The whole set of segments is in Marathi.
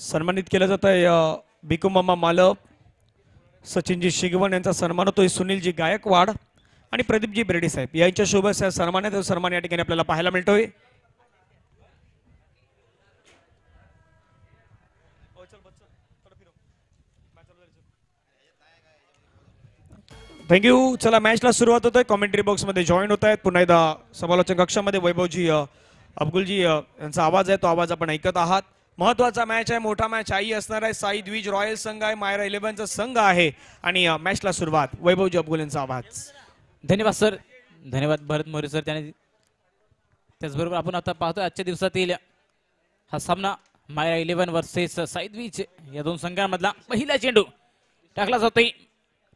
सन्मानित केलं जात आहे बिकू मामा मालक, सचिनजी शिगवण यांचा सन्मान होतोय, सुनीलजी गायकवाड आणि प्रदीपजी बेर्डे साहेब यांच्या शुभ सन्मानात सन्मान या ठिकाणी आपल्याला पाहायला मिळतोय। थँक्यू। चला मॅचला सुरुवात होत आहे। कॉमेंट्री बॉक्स मध्ये जॉईन होत आहेत पुन्हा एकदा समालोचन कक्षामध्ये वैभवजी अब्दुलजी यांचा आवाज आहे, तो आवाज आपण ऐकत आहात। महत्वाचा मॅच आहे, मोठा मॅच आई असणार आहे। साई द्विज रॉयल संघ आहे, मायरा 11चा संघ आहे आणि मॅचला सुरुवात वैभवजी अब्दुल यांचा आवाज। धन्यवाद सर, धन्यवाद भरत मोरे सर। त्याचबरोबर आपण आता पाहतो आजच्या दिवसातील हा सामना मायरा 11 वर्सेस साई द्विज या दोन संघांमधला पहिला चेंडू टाकला जातोय।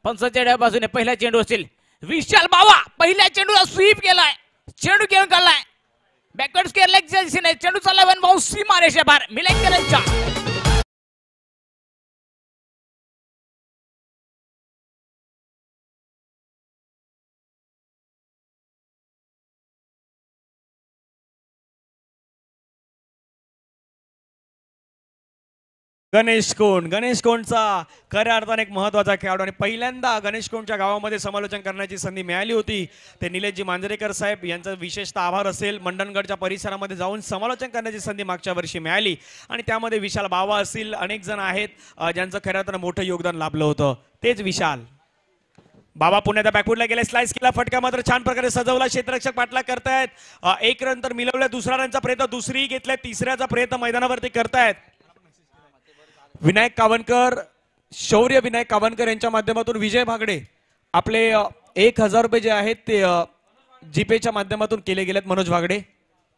पंचाच्या बाजूने पहिला चेंडू असेल, विशाल बावा पहिल्या चेंडूला स्वीप केलाय, चेंडू घेऊन काढलाय बॅकवर्ड स्क्वेअर लेगच्या दिशेने, चेंडू चालला वन भाऊ सीमा रेषे बाहेर मिलेकरांच्या गणेश कोंडचा खऱ्या अर्थाने एक महत्वाचा खेळाडू आणि पहिल्यांदा गणेश कोंडच्या गावामध्ये समालोचन करण्याची संधी मिळाली होती। ते निलेशजी मांजरेकर साहेब यांचा विशेषतः आभार असेल। मंडणगडच्या परिसरामध्ये जाऊन समालोचन करण्याची संधी मागच्या वर्षी मिळाली आणि त्यामध्ये विशाल बावा असतील, अनेक जण आहेत ज्यांचं खऱ्या अर्थाने मोठं योगदान लाभलं होतं। तेच विशाल बाबा पुण्याच्या बॅकवुडला गेले, स्लाइस केला, फटका मात्र छान प्रकारे सजवला, क्षेत्ररक्षक पाठलाग करतायत। एक रन तर मिळवलं, दुसरा रनचा प्रयत्न दुसरी घेतलाय, तिसऱ्याचा प्रयत्न मैदानावरती करतायत विनायक कावनकर, शौर्य विनायक कावनकर यांच्या माध्यमातून विजय भागडे आपले 1000 रुपये जे आहेत ते जीपेच्या माध्यमातून केले गेलेत मनोज भागडे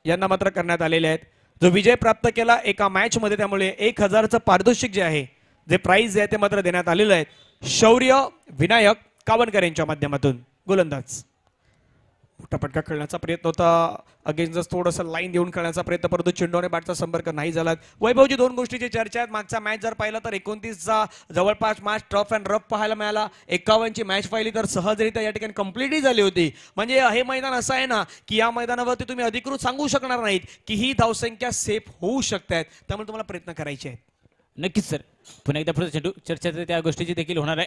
यांना मात्र करण्यात आलेले आहेत। जो विजय प्राप्त केला एका मॅच मध्ये त्यामुळे 1000चं पारितोषिक जे आहे, जे प्राइज आहे ते मात्र देण्यात आलेलं आहे शौर्य विनायक कावनकर यांच्या माध्यमातून। गोलंदाज मोठा फटका खेळण्याचा प्रयत्न होता, अगेन्स्ट थोडंसं लाईन देऊन खेळण्याचा प्रयत्न, परंतु चेंडूने बॅटचा संपर्क नाही झाला। वैभवजी दोन गोष्टीची चर्चा आहेत। मागचा मॅच जर पाहिला तर 29चा जवळपास मॅच टफ अँड रफ पाहायला मिळाला। 51ची मॅच पाहिली तर सहजरित्या या ठिकाणी कंप्लीटही झाली होती। म्हणजे हे मैदान असं आहे ना की या मैदानावरती तुम्ही अधिकृत सांगू शकणार नाहीत की ही धावसंख्या सेफ होऊ शकतात, त्यामुळे तुम्हाला प्रयत्न करायचे आहेत। नक्कीच सर, पुन्हा एकदा पुढे चेंडू चर्चा त्या गोष्टीची देखील होणार आहे।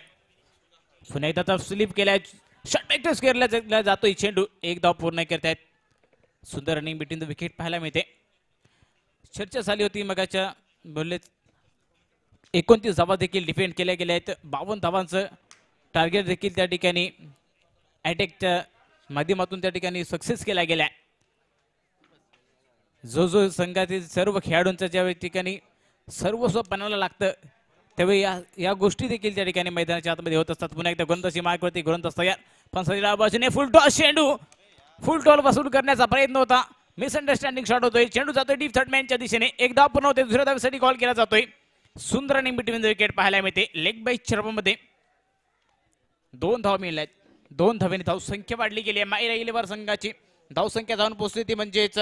पुन्हा एकदा स्लिप केलाय, षटक स्क्वेअरला जातोय चेंडू, एक धाव पूर्ण करतायत। सुंदर रनिंग बिटवीन द विकेट पाहायला मिळते। चर्चा झाली होती मगाच्या बोलले 29 धावा देखील डिफेंड केल्या गेल्या आहेत। 52 धावांचं टार्गेट देखील त्या ठिकाणी अटॅकच्या माध्यमातून त्या ठिकाणी सक्सेस केला गेला। जो संघातील सर्व खेळाडूंच्या ज्या ठिकाणी सर्वस्व पणाला लागतं त्यावेळी या गोष्टी देखील त्या ठिकाणी मैदानाच्या आतमध्ये होत असतात। पुन्हा एकदा गोलंदाजी मार्कवरती गोलंदाज तयार, पंचाच्या बाजूने फुल टॉस चेंडू, फुल टॉल वसूल करण्याचा प्रयत्न होता, मिसअंडरस्टँडिंग शॉट होतोय, चेंडू जातोय डीप थर्ड मॅनच्या दिशेने, एक धाव पूर्ण होते, दुसऱ्या धावेसाठी कॉल केला जातोय। सुंदर रनिंग बिटवीन द विकेट पाहायला मिळते। लेग बाय चरबमध्ये 2 धाव मिळाल्यात, 2 धावेने धाव संख्या वाढली गेली आहे। मायरा 11 संघाची धाव संख्या जाऊन पोहोचली ती म्हणजेच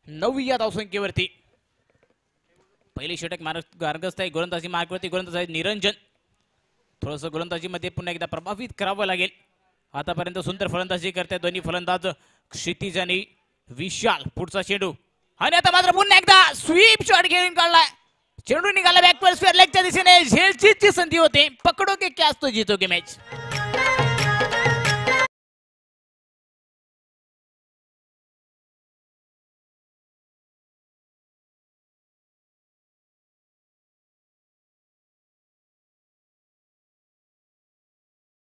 9 या धाव संख्येवरती। पहिली षटक मार्गस्थ आहे, गोलंदाजी मार्गवरती गोलंदाज आहे निरंजन, थोडंसं गोलंदाजीमध्ये पुन्हा एकदा प्रभावित करावं लागेल। आतापर्यंत सुंदर फलंदाजी करते दोन्ही फलंदाज क्षितिज आणि विशाल। पुढचा चेंडू आणि आता मात्र पुन्हा एकदा स्वीप शॉट घेऊन काढलाय, चेंडू निघाला बॅकवर्ड स्क्वेअर लेगच्या दिशेने, झेलचीची संधी होते, पकडोगे क्या तो जीतोगे मॅच।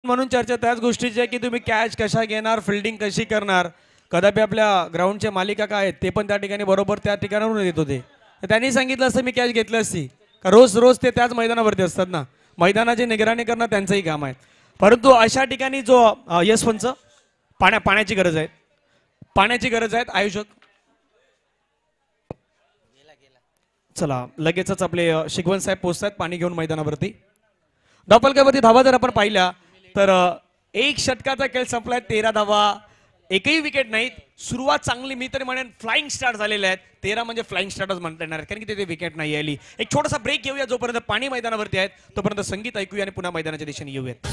म्हणून चर्चा त्याच गोष्टीची आहे की तुम्ही कॅच कशा घेणार, फिल्डिंग कशी करणार। कदापि आपल्या ग्राउंडचे मालिका काय आहेत ते पण त्या ठिकाणी बरोबर त्या ठिकाणावरून येत होते। त्यांनी सांगितलं असतं मी कॅच घेतली असती का, रोज रोज ते त्याच मैदानावरती असतात ना, मैदानाची निगराणी करणं त्यांचंही काम आहे। परंतु अशा ठिकाणी जो यशवंत पाण्याची गरज आहे, पाण्याची गरज आहे आयोजक। चला लगेचच आपले शिगवण साहेब पोहोचतात पाणी घेऊन मैदानावरती। धावफलकावरती धावा जर आपण पाहिल्या तर एक षटकाचा खेळ संपलाय, 13 धावा, एकही विकेट नाहीत। सुरुवात चांगली, मी तरी म्हणेन फ्लाइंग स्टार्ट झालेले आहेत। 13 म्हणजे फ्लाइंग स्टार्टच म्हणता येणार, कारण की तिथे विकेट नाही आली। एक छोटासा ब्रेक घेऊया, जोपर्यंत पाणी मैदानावरती आहेत तोपर्यंत संगीत ऐकूया आणि पुन्हा मैदानाच्या दिशेने येऊयात।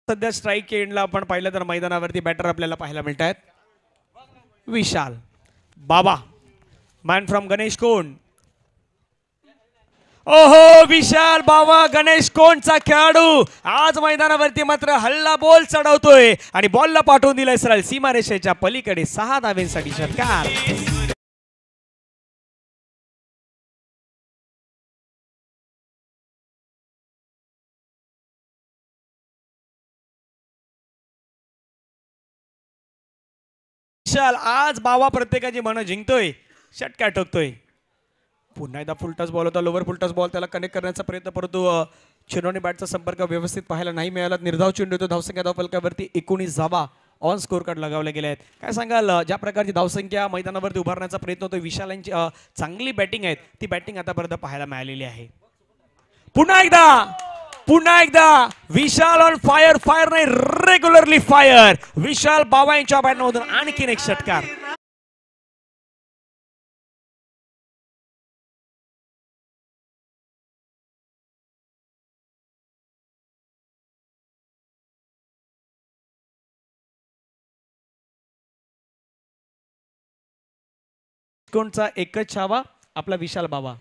सध्या स्ट्राईक एंडला आपण पाहिलं तर मैदानावरती बॅटर आपल्याला पाहायला मिळत आहेत. विशाल बाबा मॅन फ्रॉम गणेश कोंड. ओहो विशाल बाबा गणेश कोंडचा खेळाडू आज मैदानावरती मात्र हल्ला बॉल चढवतोय आणि बॉलला पाठवून दिलाय सरळ सीमारेषेच्या पलीकडे 6 धावेंसाठी षटकार. विशाल आज बाबा प्रत्येकाची मनं जिंकतोय, षटकार ठोकतोय. पुन्हा एकदा फुलटॉस बॉल होता, लोवर फुलटॉस बॉल त्याला कनेक्ट करण्याचा प्रयत्न, परंतु चेंडूने बॅटचा संपर्क व्यवस्थित पाहायला नाही मिळाला. निर्धाव चेंडू होतो. धावसंख्या धावफलकावरती 19 धावा ऑन स्कोर कार्ड लगावले गेले आहेत. काय सांगाल ज्या प्रकारची धावसंख्या मैदानावरती उभारण्याचा प्रयत्न होतो, विशाल यांची चांगली बॅटिंग आहे, ती बॅटिंग आतापर्यंत पाहायला मिळालेली आहे. पुन्हा एकदा विशाल ऑन फायर. फायर नाही, रेग्युलरली फायर. विशाल बाबा यांच्या बॅटमधून आणखीन एक षटकार. कोणचा एकच छावा आपला विशाल बाबा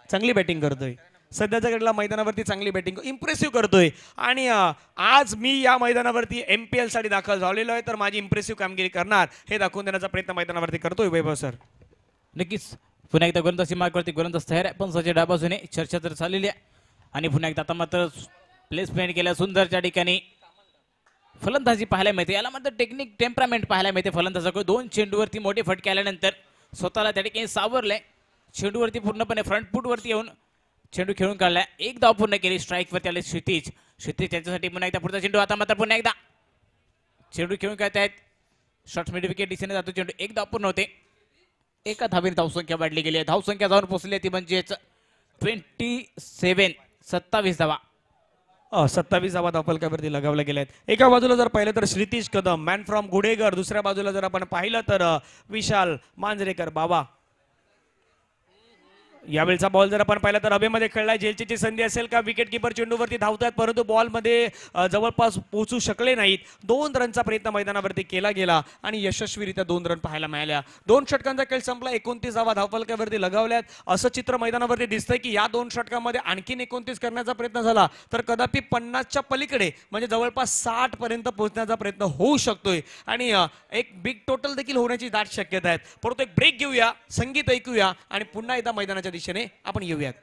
चांगली बॅटिंग करतोय. सध्याच्या घडीला मैदानावरती चांगली बॅटिंग इम्प्रेसिव्ह करतोय. आणि आज मी या मैदानावरती MPL साठी दाखल झालेलो आहे, तर माझी इम्प्रेसिव्ह कामगिरी करणार हे दाखवून देण्याचा प्रयत्न मैदानावरती करतोय वैभव सर. नक्कीच पुन्हा एकदा गोलंदाजी मार्कवरती गोलंदाज तयार आहे, पण सच्या डाबाजूने चर्चा तर चाललेली आहे. आणि पुन्हा एकदा आता मात्र प्लेसमेंट केल्या सुंदरच्या ठिकाणी फलंदाजी पाहायला मिळते. याला मात्र टेक्निक टेम्परामेंट पाहायला मिळते फलंदाजाकडे. 2 चेंडूवरती मोठे फटके आल्यानंतर स्वतःला त्या ठिकाणी सावरलंय. चेंडूवरती पूर्णपणे फ्रंट फूटवरती येऊन चेंडू खेळून काढलाय. एक धाव पूर्ण केली. स्ट्राईकवरती आले क्षितिज. त्यांच्यासाठी पुन्हा एकदा पुढचा चेंडू. आता मात्र पुन्हा एकदा चेंडू खेळून काढतायत. शॉर्ट मिड विकेट दिशेने जातो चेंडू. एक धाव पूर्ण होते. एका धावेने धावसंख्या वाढली गेली आहे. धावसंख्या जाऊन पोहोचली ती म्हणजेच 27 धावा. 27 धावा धावफलकावरती लगावल्या गेल्या आहेत. एका बाजूला जर पाहिलं तर श्रीतीश कदम मॅन फ्रॉम गुडेगर, दुसऱ्या बाजूला जर आपण पाहिलं तर विशाल मांजरेकर बाबा. यावेळचा बॉल जर आपण पाहिला तर हवेमध्ये खेळलाय. झेलची संधी असेल का? विकेट किपर चेंडूवरती धावतात, परंतु बॉलमध्ये जवळपास पोहोचू शकले नाहीत. 2 रनचा प्रयत्न मैदानावरती केला गेला आणि यशस्वीरित्या 2 रन पाहायला मिळाल्या. 2 षटकांचा खेळ संपला. 29 धावा धावफलकावरती लगावल्यात. असं चित्र मैदानावरती दिसतंय की या 2 षटकांमध्ये आणखीन 29 करण्याचा प्रयत्न झाला तर कदापि 50च्या पलीकडे म्हणजे जवळपास 60 पर्यंत पोहोचण्याचा प्रयत्न होऊ शकतोय. आणि एक बिग टोटल देखील होण्याची दाट शक्यता आहेत. परंतु एक ब्रेक घेऊया, संगीत ऐकूया आणि पुन्हा एकदा मैदानाच्या दिशेने आपण येऊयात.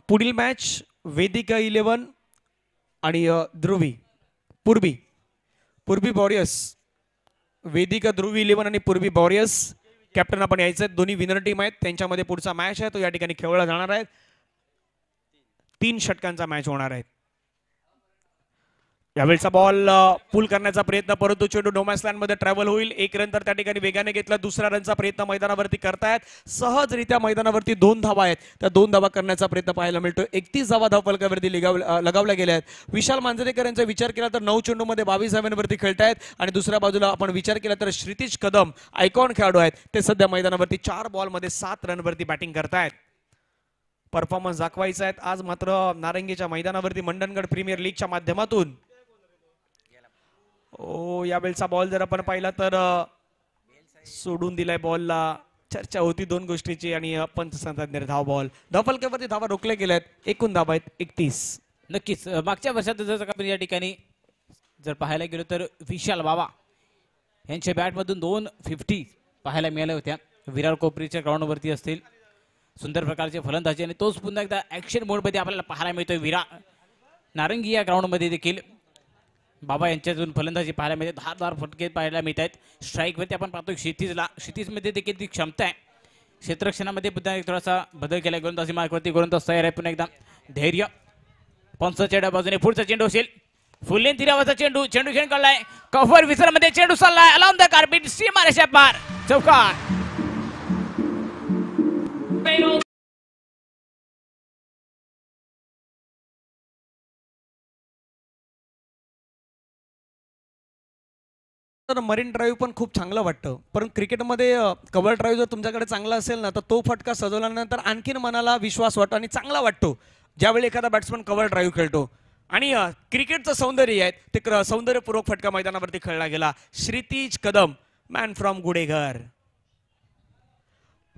पुढील मॅच वेदिका 11 आणि पूर्वी वॉरियर्स. वेदिका ध्रुवी 11 आणि पूर्वी वॉरियर्स कॅप्टन आपण यायचं. दोन्ही विनर टीम आहेत. त्यांच्यामध्ये पुढचा मॅच आहे तो या ठिकाणी खेळला जाणार आहे. 3 षटकांचा मॅच होणार आहे. यावेळचा बॉल पुल करण्याचा प्रयत्न, परंतु चेंडू डोमॅस लँड मध्ये ट्रॅव्हल होईल. 1 रन तर त्या ठिकाणी वेगाने घेतला. दुसऱ्या रनचा प्रयत्न मैदानावरती करतायत. सहजरित्या मैदानावरती 2 धावा आहेत. त्या 2 धावा करण्याचा प्रयत्न पाहायला मिळतो. 31 धावा धावफलकावरती लगावल्या गेल्या आहेत. विशाल मांजरेकर यांचा विचार केला तर 9 चेंडूमध्ये 22 धाव्यांवरती खेळतायत. आणि दुसऱ्या बाजूला आपण विचार केला तर श्रीतीश कदम आयकॉन खेळाडू आहेत. ते सध्या मैदानावरती 4 बॉलमध्ये 7 रनवरती बॅटिंग करतायत. परफॉर्मन्स दाखवायचा आहे आज मात्र नारंगीच्या मैदानावरती मंडणगड प्रीमियर लीगच्या माध्यमातून. यावेळचा बॉल जर आपण पाहिला तर सोडून दिलाय बॉलला. चर्चा होती 2 गोष्टीची आणि पंच सांगतात धाव बॉल. धावफलकावरती धावा रोखल्या गेल्यात. एकूण धावा आहेत 31. नक्कीच मागच्या वर्षात जर आपण या ठिकाणी जर पाहायला गेलो तर विशाल बाबा यांच्या बॅटमधून 250 पाहायला मिळाल्या होत्या. विरार कोपरीच्या ग्राउंडवरती असतील. सुंदर प्रकारचे फलंदाजी आणि तोच पुन्हा एकदा ऍक्शन मोडमध्ये आपल्याला पाहायला मिळतोय. विरार नारंगी या ग्राउंडमध्ये देखील बाबा यांच्यातून फलंदाजी पाहायला मिळते. धारदार फटके पाहायला मिळत आहेत. स्ट्राईकवरती आपण पाहतो क्षितिजमध्ये देखील ती क्षमता आहे. क्षेत्ररक्षणामध्ये पुन्हा एक थोडासा बदल केला. गोलंदाजी मार्कवरती गोलंदाज तयार आहे. पुन्हा एकदा धैर्य. पंचाच्या डाव्या बाजूने पुढचा चेंडू असेल. फुल लेंथ तिरावाचा चेंडू खेळून काढलाय. कव्हर विसरमध्ये चेंडू चाललाय. अलॉंग द कार्पेट सीमारेषा पार. चौकार. तर मरीन ड्राईव्ह पण खूप चांगलं वाटतं, पण क्रिकेटमध्ये कव्हर ड्राईव्ह जर तुमच्याकडे चांगला असेल ना, तर तो फटका सजवल्यानंतर आणखीन मनाला विश्वास वाटतो आणि चांगला वाटतो ज्यावेळी एखादा बॅट्समन कव्हर ड्राईव्ह खेळतो. आणि क्रिकेटचं सौंदर्य आहे ते सौंदर्यपूर्वक फटका मैदानावरती खेळला गेला. क्षितिज कदम, मॅन फ्रॉम गुडेघर.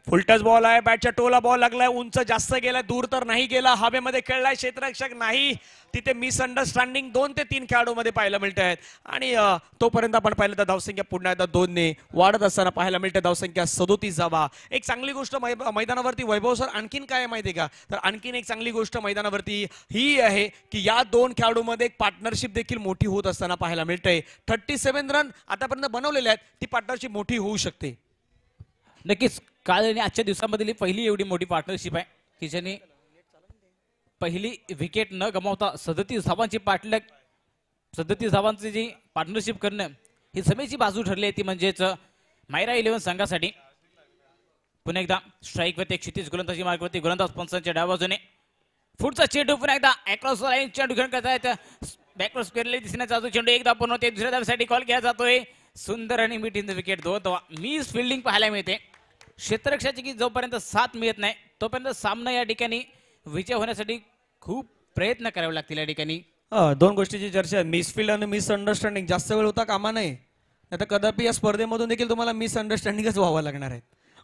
फुलटच बॉल आहे. बॅटच्या टोला बॉल लागलाय. उंच जास्त गेलाय, दूर तर नाही गेला. हवेमध्ये खेळलाय. क्षेत्ररक्षक नाही. तिथे मिसअंडरस्टँडिंग 2 ते 3 खेळाडूमध्ये पाहायला मिळत आहेत. आणि तोपर्यंत आपण पाहिलं तर धावसंख्या पुन्हा एकदा 2 ने वाढत असताना पाहायला मिळते. धावसंख्या 37 जावा. एक चांगली गोष्ट मैदानावरती वैभव सर आणखीन काय माहिती आहे का, तर आणखीन एक चांगली गोष्ट मैदानावरती ही आहे की या 2 खेळाडूमध्ये एक पार्टनरशिप देखील मोठी होत असताना पाहायला मिळते. 37 रन आतापर्यंत बनवलेले आहेत. ती पार्टनरशिप मोठी होऊ शकते. नक्कीच काल आणि आजच्या दिवसामधली पहिली एवढी मोठी पार्टनरशिप आहे की ज्याने पहिली विकेट न गमावता 37 धावांची पाठलाग 37 धावांची जी पार्टनरशिप करणं ही समेची बाजू ठरली आहे. ती म्हणजेच मायरा 11 संघासाठी. पुन्हा एकदा स्ट्राईक वरती क्षितिज गोलंदाजी मार्गवरती गोलंदाज पंचांच्या डाव्या बाजूने पुढचा चेंडू पुन्हा एकदा अक्रॉस लाईन चेंडू घेऊन करतायत. बॅकवर्ड स्क्वेअरला दिसण्याचा जो चेंडू एकदा पूर्ण होते. दुसऱ्या धावेसाठी कॉल केला जातोय. सुंदर आणि मिड इन द विकेट. 2 धावा. मिस फिल्डिंग पाहायला मिळते. क्षेत्ररक्षाची की जोपर्यंत साथ मिळत नाही तोपर्यंत सामना या ठिकाणी विजय होण्यासाठी खूप प्रयत्न करावे लागतील. या ठिकाणी 2 गोष्टीची चर्चा आहे. मिसफिल्ड आणि मिसअंडरस्टँडिंग जास्त वेळ होता कामा नये, नाहीतर कदापि या स्पर्धेमधून देखील तुम्हाला मिसअंडरस्टँडिंगच व्हावं लागणार आहे.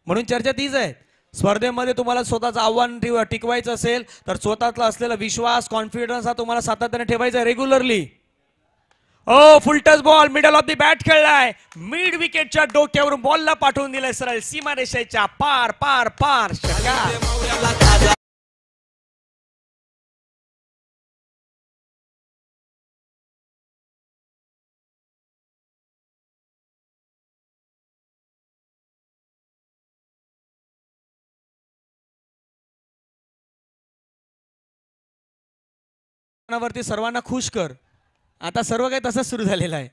म्हणून चर्चा तीच आहे. स्पर्धेमध्ये तुम्हाला स्वतःचं आव्हान टिकवायचं असेल तर स्वतःतला असलेला विश्वास, कॉन्फिडन्स हा तुम्हाला सातत्याने ठेवायचा regularly. Full toss ball middle of the bat खेळलाय. मिड विकेटच्या डोक्यावरून बॉलला पाठवून दिलाय सरळ सीमारेषेच्या पार पार पार. वरती सर्वांना खुश कर. आता सर्व काही तसंच सुरू झालेलं आहे.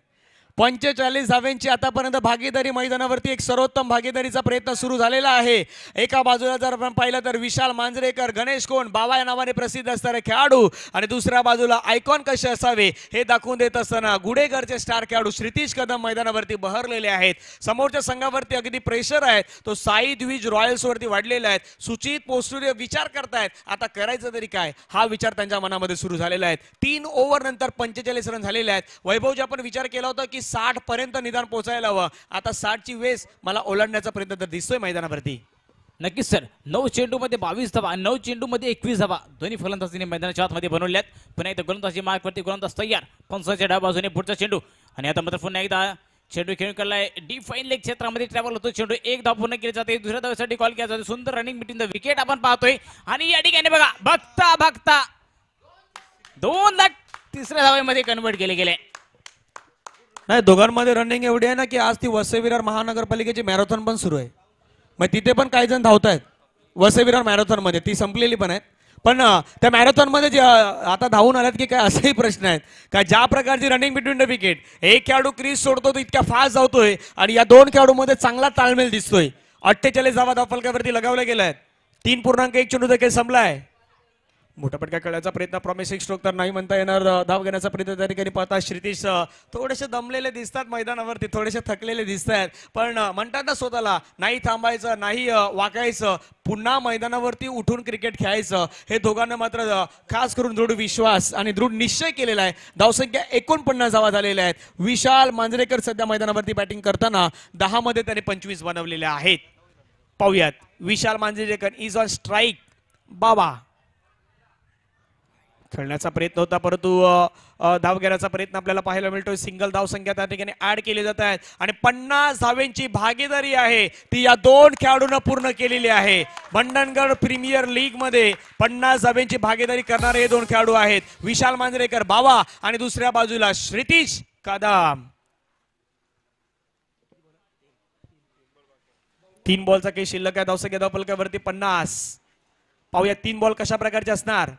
45 धाव्यांची आतापर्यंत भागीदारी मैदानावरती एक सर्वोत्तम भागीदारीचा प्रयत्न सुरू झालेला आहे. एका बाजूला जर आपण पाहिलं तर विशाल मांजरेकर, गणेश कोण, बाबा या नावाने प्रसिद्ध असणारे खेळाडू आणि दुसऱ्या बाजूला आयकॉन कसे असावे हे दाखवून देत असताना गुडेघरचे स्टार खेळाडू क्षितिज कदम मैदानावरती बहरलेले आहेत. समोरच्या संघावरती अगदी प्रेशर आहे. तो साई द्विज रॉयल्स वरती वाढलेला आहे. सुचित पोस्टुरे विचार करतायत आता करायचं तरी काय, हा विचार त्यांच्या मनामध्ये सुरू झालेला आहे. 3 ओव्हर नंतर 45 रन झालेले आहेत. वैभवजी आपण विचार केला होता की 60 पर्यंत निदान पोहोचायला हवं. आता 60 ची वेस मला ओलांडण्याचा प्रयत्न तर दिसतोय मैदानावरती. नक्कीच सर. 9 चेंडू मध्ये 22 धावा, 9 चेंडू मध्ये 21 धावा दोन्ही फलंदाजीने मैदानाच्या आतमध्ये बनवल्यात. पुन्हा एकदा गोलंदाजी मार्कवरती गोलंदाज तयार. पंचाच्या डाव्या बाजूने पुढचा चेंडू आणि आता मात्र पुन्हा एकदा चेंडू खेळून काढलाय. डिफाईन लेग क्षेत्रामध्ये ट्रॅव्हल होतो चेंडू. 1 धाव पूर्ण केली जाते. दुसऱ्या धावेसाठी कॉल केला जातो. सुंदर रनिंग बिटवीन द विकेट आपण पाहतोय आणि या ठिकाणी बघा बघता बघता 2 लाख तिसऱ्या धावेमध्ये कन्वर्ट केले गेले. नाही, दोघांमध्ये रनिंग एवढी आहे ना की आज ती वसई विरार महानगरपालिकेची मॅरेथॉन पण सुरू आहे. मग तिथे पण काही जण धावत आहेत वसई विरार मॅरेथॉन मध्ये. ती संपलेली पण आहे. पण त्या मॅरेथॉन मध्ये जे आता धावून आल्यात की काय असेही प्रश्न आहेत का ज्या प्रकारची रनिंग बिटवीन द विकेट. एक खेळाडू क्रीज सोडतो तो इतक्या फास्ट धावतोय आणि या 2 खेळाडूमध्ये चांगला ताळमेळ दिसतोय. 48 धावा धावफलकावरती लगावल्या गेल्या आहेत. 3.1 चेंडू देखील संपलाय. मोठा पटका खेळायचा प्रयत्न, प्रॉमिसिंग स्ट्रोक तर नाही म्हणता येणार. धाव घेण्याचा प्रयत्न त्या ठिकाणी पाहता क्षितिज थोडेसे दमलेले दिसतात मैदानावरती, थोडेसे थकलेले दिसत आहेत. पण म्हणतात ना स्वतःला नाही थांबायचं, नाही वाकायचं, पुन्हा मैदानावरती उठून क्रिकेट खेळायचं. हे दोघांना मात्र खास करून दृढ विश्वास आणि दृढ निश्चय केलेला आहे. धावसंख्या 49 धावा झालेल्या आहेत. विशाल मांजरेकर सध्या मैदानावरती बॅटिंग करताना 10 मध्ये त्याने 25 बनवलेल्या आहेत. पाहूयात विशाल मांजरेकर इज ऑन स्ट्राईक. बाबा खेळण्याचा प्रयत्न होता परंतु धाव घेण्याचा प्रयत्न आपल्याला पाहायला मिळतोय. सिंगल धाव संख्या त्या ठिकाणी ऍड केली जात आहेत आणि 50 धावेंची भागीदारी आहे ती या 2 खेळाडूंना पूर्ण केलेली आहे. मंडणगड प्रीमियर लीग मध्ये 50 धावेंची भागीदारी करणारे हे 2 खेळाडू आहेत. विशाल मांजरेकर बाबा आणि दुसऱ्या बाजूला क्षितिज कदम. 3 बॉलचा काही शिल्लक आहे. धावसंख्या धावफलकावरती 50. पाहूया 3 बॉल कशा प्रकारचे असणार.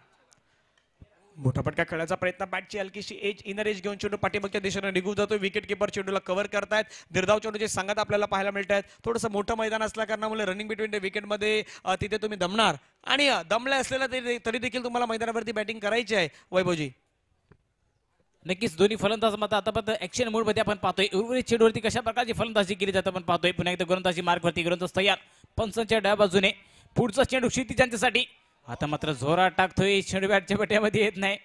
मोठा फटका खेळायचा प्रयत्न, बॅटची हलकीशी एज इनर एज घेऊन चेंडू पाठीमागच्या दिशेने निघून जातो. विकेट किपर चेंडूला कव्हर करतायत. निर्धाव चेंडूचे सांगत आपल्याला पाहायला मिळत आहेत. थोडंसं मोठं मैदान असल्या कारणामुळे रनिंग बिटवीन द विकेटमध्ये तिथे तुम्ही दमणार आणि दमले असलेला तरी देखील तुम्हाला मैदानावरती बॅटिंग करायची आहे वैभवजी. नक्कीच दोन्ही फलंदाज मात्र आतापर्यंत ऍक्शन मोड मध्ये आपण पाहतोय. उर्वरित चेंडूवरती कशा प्रकारची फलंदाजी केली जाते आपण पाहतोय. पुन्हा एकदा गोलंदाजी मार्गवरती गोलंदाज तयार. पंचांच्या डाव्या बाजूने पुढचा चेंडू क्षितिजांच्यासाठी. आता मात्र जोरात टाकतोय चेंडू बॅटच्या बट्यामध्ये येत नाही.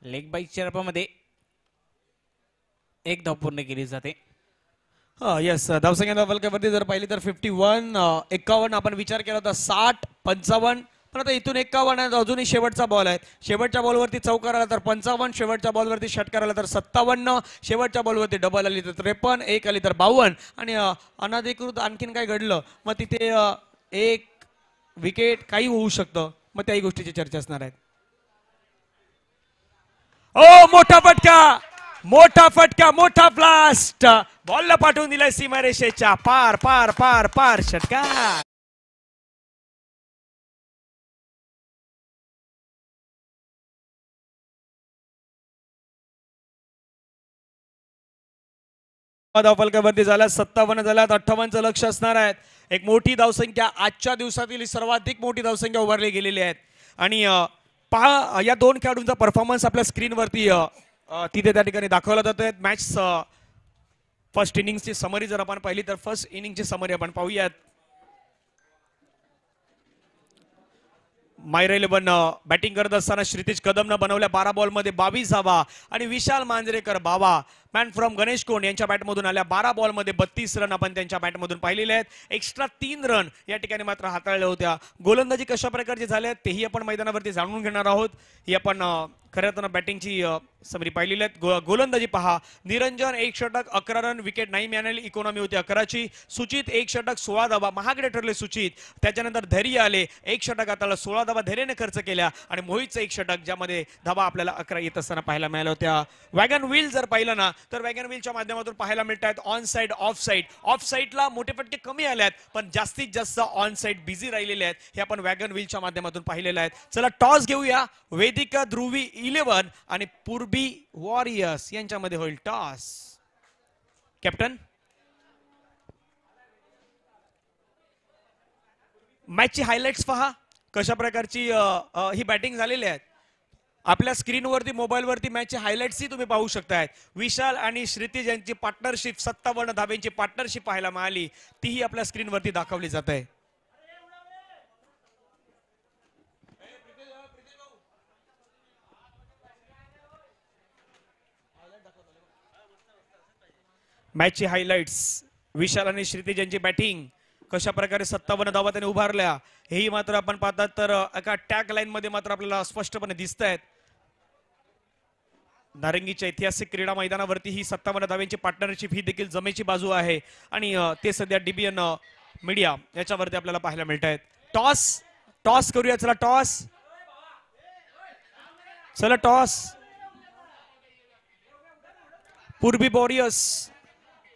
लेग बाईकच्या रपामध्ये एक धाव पूर्ण केली जाते. येस, धावसंख्या फलकावरती जर पाहिली तर 51, 51 आपण विचार केला होता 60, 55, पण आता इथून 51 आहे. अजूनही शेवटचा बॉल आहे. शेवटच्या बॉलवरती चौकार आला तर 55, शेवटच्या बॉलवरती षटकार आला तर 57, शेवटच्या बॉलवरती डबल आली तर 53, एक आली तर 52 आणि अनधिकृत आणखीन काय घडलं मग तिथे एक विकेट काही होऊ शकतं. मग त्याही गोष्टीची चर्चा असणार आहे. ओ मोठा फटका, मोठा फटका, मोठा ब्लास्ट, बॉलला पाठवून दिलाय सीमारेषेच्या पार पार पार पार. षटकार धावफलकावरती झाल्या 57 झाल्यात. 58चं लक्ष असणार आहेत. एक मोठी धावसंख्या, आजच्या दिवसातील सर्वाधिक मोठी धावसंख्या उभारली गेलेली आहेत. आणि पहा या दोन खेळाडूंचा परफॉर्मन्स आपल्या स्क्रीनवरती तिथे त्या ठिकाणी दाखवला जातोय. मॅच फर्स्ट इनिंगची समरी जर आपण पाहिली तर फर्स्ट इनिंगची समरी आपण पाहूयात. मायरा 11 बॅटिंग करत असताना क्षितिज कदमनं बनवल्या 12 बॉलमध्ये 22 धावा आणि विशाल मांजरेकर बाबा मॅन फ्रॉम गणेश कोंड यांच्या बॅटमधून आल्या 12 बॉलमध्ये 32 रन आपण त्यांच्या बॅटमधून पाहिलेले आहेत. एक्स्ट्रा 3 रन या ठिकाणी मात्र हाताळल्या होत्या. गोलंदाजी कशा प्रकारचे झाले तेही आपण मैदानावरती जाणून घेणार आहोत. ही आपण खऱ्या अर्थानं बॅटिंगची समरी पाहिलेली आहेत. गोलंदाजी पहा. निरंजन 1 षटक 11 रन, विकेट नाही मिळालेली, इकॉनॉमी होती 11ची. सुचित 1 षटक 16 धावा, महागडे ठरले सुचित. त्याच्यानंतर धैर्य आले 1 षटक हाताळलं, 16 धावा धैर्याने खर्च केल्या आणि मोहितचं 1 षटक ज्यामध्ये धावा आपल्याला 11 येत असताना पाहायला मिळाल्या होत्या. वॅगन व्हील जर पाहिलं ना तर वॅगन व्हीलच्या माध्यमातून पाहायला मिळतात on side of side. Of साइडला मोठे फटके कमी आले आहेत पण जास्तीत जास्त ऑन साइड बिझी राहिलेले आहेत. हे आपण वॅगन व्हीलच्या माध्यमातून पाहिलेलं आहे. चला टॉस घेऊया. वेदिका ध्रुवी 11 आणि पूर्वी वॉरियर्स यांच्यामध्ये होईल टॉस. कॅप्टन, मॅचची हायलाइट्स पहा कशा प्रकारची ही बॅटिंग झालेली आहे. आपल्या स्क्रीनवरती मोबाईलवरती मॅचची हायलाइट्स तुम्ही पाहू शकताय. विशाल आणि क्षितिज यांची पार्टनरशिप 57 धाब्यांची पार्टनरशिप पाहायला मिळाली. तीही आपल्या स्क्रीनवरती दाखवली जात आहे. मॅचची हायलाइट्स, विशाल आणि क्षितिज यांची बॅटिंग कशा प्रकारे 57 धावा त्याने उभारल्या हेही मात्र आपण पाहतात तर एका टॅग लाईन मध्ये मात्र आपल्याला स्पष्टपणे दिसत आहेत. नारंगीच्या ऐतिहासिक क्रीडा मैदानावरती ही 57 धाव्यांची पार्टनरशिप ही देखील जमेची बाजू आहे आणि ते सध्या डीबीएन मीडिया याच्यावरती आपल्याला पाहायला मिळत आहेत. टॉस करूया. चला टॉस, चला टॉस. पूर्वी वॉरियर्स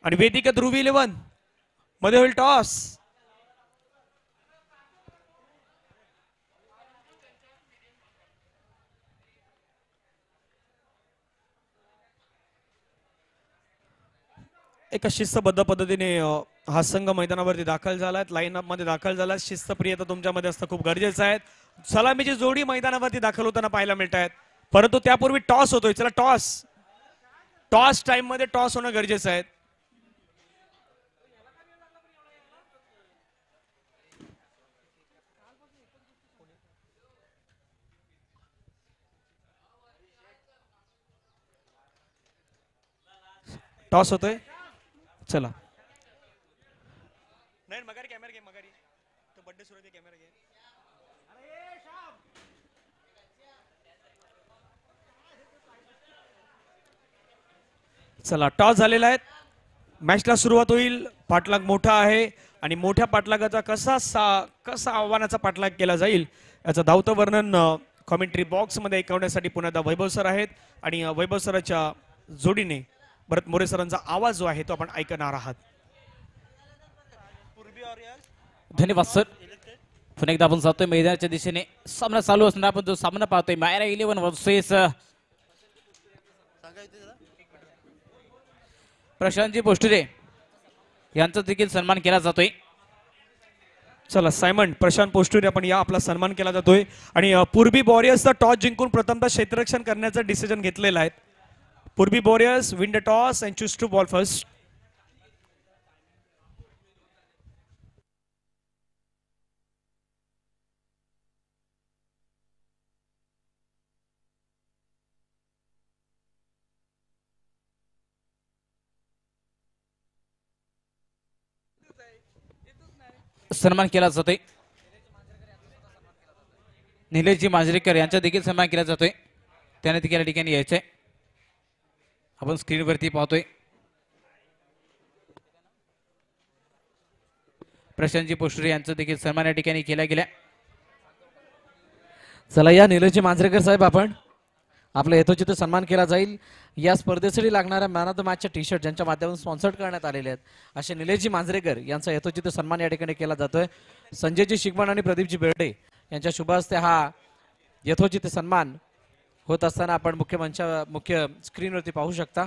आणि वेदिका ध्रुवी 11 मध्ये होईल टॉस. एका शिस्तबद्ध पद्धतीने हा संघ मैदानावरती दाखल झालाय, लाईनअप मध्ये दाखल झाला. शिस्तप्रियता तुमच्यामध्ये असणं खूप गरजेचं आहे. सलामीची जोडी मैदानावरती दाखल होताना पाहायला मिळत आहेत परंतु त्यापूर्वी टॉस होतोय. चला टॉस टाइम मध्ये टॉस होणं गरजेचं आहे. टॉस होतोय. चला नाही मगारी कॅमेरा घे, मगारी तो बर्थडे सुरू आहे, कॅमेरा घे. चला टॉस झालेला आहे. मॅचला सुरुवात होईल. पाठलाग मोठा आहे आणि मोठ्या पाठलागाचा कसा आव्हानाचा पाठलाग केला जाईल याचं धावतं वर्णन कॉमेंट्री बॉक्स मध्ये ऐकवण्यासाठी पुन्हा वैभव सर आहेत आणि वैभव सरांच्या जोडीने भरत मोरे सरांचा आवाज जो आहे तो आपण ऐकणार आहात. धन्यवाद सर. पुन्हा एकदा आपण जातोय मैदानाच्या दिशेने. सामना चालू असणार आपण जो सामना पाहतोय मायरा 11 वर्सेस प्रशांतजी पोष्टुरे यांचा देखील सन्मान केला जातोय. चला सायमन प्रशांत पोस्टुरे आपण या आपला सन्मान केला जातोय आणि पूर्वी वॉरियर्सचा टॉस जिंकून प्रथमतः क्षेत्ररक्षण करण्याचं डिसिजन घेतलेलं आहे. पूर्वी warriors win the toss and choose to bowl first. सन्मान केला जातोय. निलेशजी मांजरेकर यांचा देखील सन्मान केला जातोय. त्याने देखील या ठिकाणी यायचंय. आपण स्क्रीनवरती पाहतोय प्रशांतजी पोष्टुरे यांचा देखील सन्मान या ठिकाणी केला गेला. चला या निलेशजी मांजरेकर साहेब आपण आपला यथोचित सन्मान केला जाईल. या स्पर्धेसाठी लागणाऱ्या मॅन ऑफ द मॅचचे टी शर्ट ज्यांच्या माध्यमातून स्पॉन्सर्ड करण्यात आलेले आहेत असे निलेशजी मांजरेकर यांचा यथोचित सन्मान या ठिकाणी केला जातोय. संजयजी शिकवण आणि प्रदीपजी बेर्डे यांच्या शुभ हस्ते हा यथोचित सन्मान होत असताना आपण मुख्य स्क्रीनवरती पाहू शकता.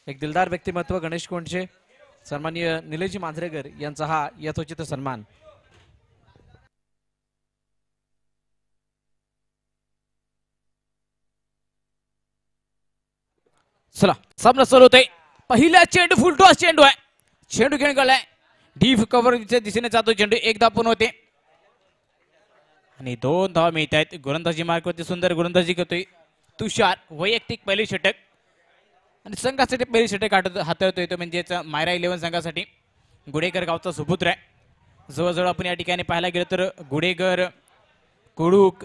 एक दिलदार व्यक्तिमत्व गणेश कोंडचे सन्माननीय निलेशजी मांजरेकर यांचा हा यथोचित सन्मान. चला सामना चालू होतोय. पहिला चेंडू फुल टॉस चेंडू आहे. चेंडू खेळ गेलाय डीप कव्हरच्या दिशेने जातो चेंडू. एक धाव पण होते आणि 2 धाव मिळत आहेत. गोलंदाजी मार्कवरती सुंदर गोलंदाजी करतोय तुषार. वैयक्तिक पहिली षटक आणि संघासाठी पहिली षटक हाताळतोय तो म्हणजेच मायरा 11 संघासाठी. गुडेकर गावचा सुपुत्र आहे. जवळजवळ आपण या ठिकाणी पाहायला गेलो तर गुडेकर, कुडूक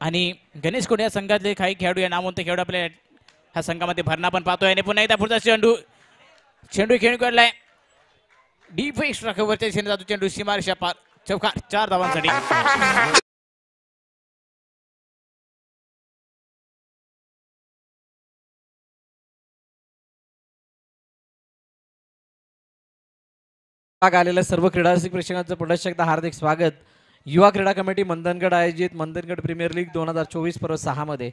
आणि गणेश कोड या संघातले काही खेळाडू या नामवंत खेळाडू आपल्या ह्या संघामध्ये भरणा पण पाहतोय. आणि पुन्हा एकदा पुढचा चेंडू खेळून काढलाय डीप एक्स्ट्रा कव्हरच्या दिशेने जातो चेंडू. सीमारेषा पार. चौकार 4 धावांसाठी. आलेल्या सर्व क्रीडा रसिक प्रेक्षकांचं पुन्हा एकदा हार्दिक स्वागत. युवा क्रीडा कमिटी मंदनगड आयोजित मंदनगड प्रीमियर लीग 2024 पर्व 6 मध्ये